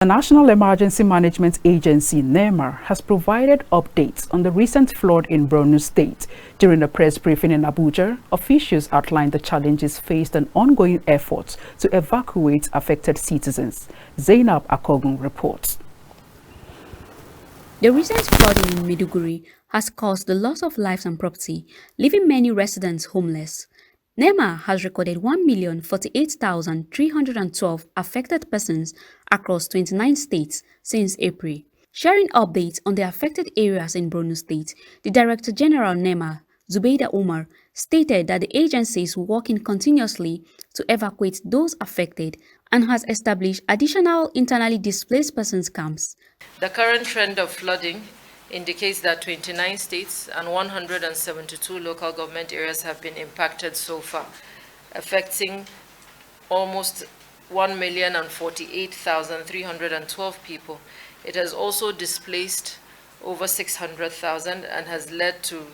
The National Emergency Management Agency, NEMA, has provided updates on the recent flood in Borno State. During a press briefing in Abuja, officials outlined the challenges faced and ongoing efforts to evacuate affected citizens. Zainab Akogun reports. The recent flooding in Maiduguri has caused the loss of lives and property, leaving many residents homeless. NEMA has recorded 1,048,312 affected persons across 29 states since April. Sharing updates on the affected areas in Borno State, the Director General NEMA, Zubeida Umar, stated that the agency is working continuously to evacuate those affected and has established additional internally displaced persons camps. The current trend of flooding indicates that 29 states and 172 local government areas have been impacted so far, affecting almost 1,048,312 people. It has also displaced over 600,000 and has led to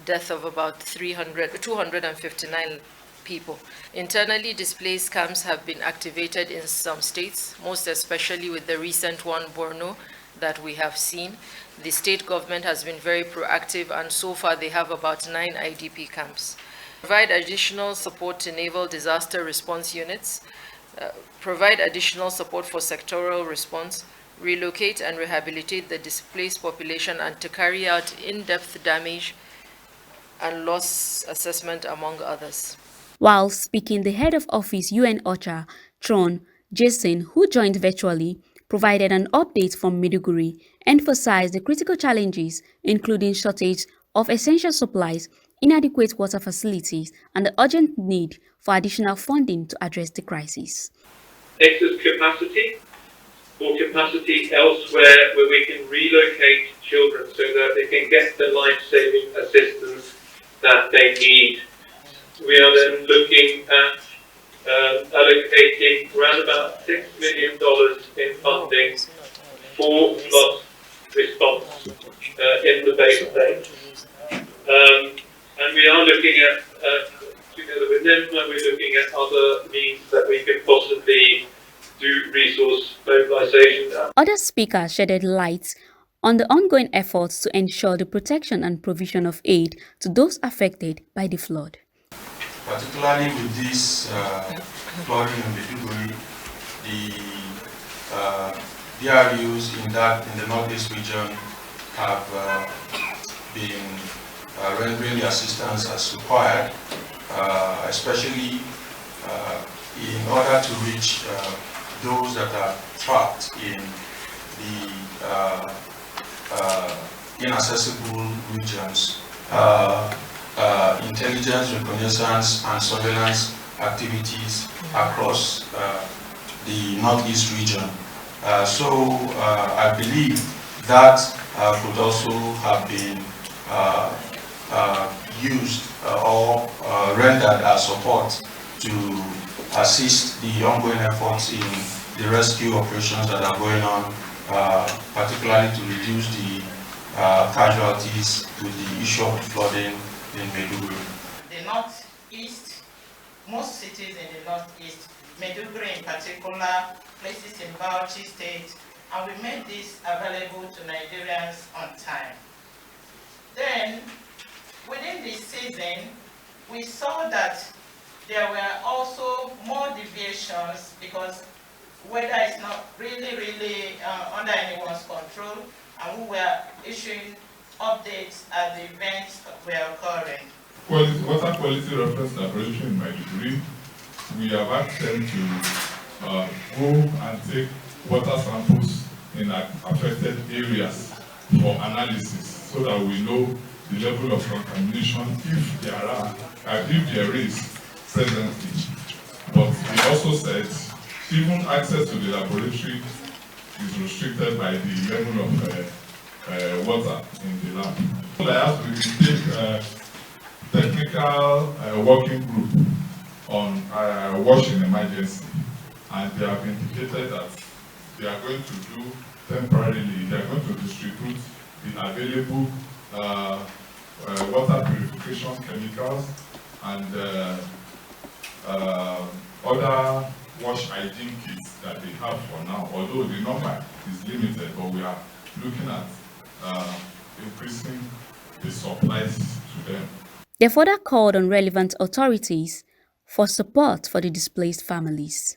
death of about 259 people. Internally displaced camps have been activated in some states, most especially with the recent one, Borno, that we have seen. The state government has been very proactive, and so far they have about 9 IDP camps. Provide additional support to naval disaster response units, provide additional support for sectoral response, relocate and rehabilitate the displaced population, and to carry out in-depth damage and loss assessment, among others. While speaking, the head of office UN OCHA, Tron Jason, who joined virtually, provided an update from Maiduguri, emphasized the critical challenges, including shortage of essential supplies, inadequate water facilities, and the urgent need for additional funding to address the crisis. Excess capacity or capacity elsewhere where we can relocate children so that they can get the life-saving assistance that they need. We are then looking at allocating around about $6 million in funding for flood response in the Bay State. And we are looking at, together with NEMA, we're looking at other means that we can possibly do resource mobilization. Other speakers shedded light on the ongoing efforts to ensure the protection and provision of aid to those affected by the flood. Particularly with this flooding in Maiduguri, the DRUs in the Northeast region have been rendering the assistance as required, especially in order to reach those that are trapped in the inaccessible regions. Intelligence, reconnaissance, and surveillance activities across the Northeast region. So I believe that could also have been used or rendered as support to assist the ongoing efforts in the rescue operations that are going on, particularly to reduce the casualties with the issue of flooding in Maiduguri. The Northeast, most cities in the Northeast, Maiduguri in particular, places in Bauchi State, and we made this available to Nigerians on time. Then, within this season, we saw that there were also more deviations because weather is not really under anyone's control, and we were issuing updates as the events were occurring. Water quality reference laboratory in Maiduguri, we have asked them to go and take water samples in affected areas for analysis so that we know the level of contamination if there is presently. But we also said even access to the laboratory is restricted by the level of water in the lab. I asked to take a technical working group on washing emergency, and they have indicated that they are going to do temporarily, they are going to distribute the available water purification chemicals and other wash hygiene kits that they have for now, although the number is limited, but we are looking at increasing the supplies to them. They further called on relevant authorities for support for the displaced families.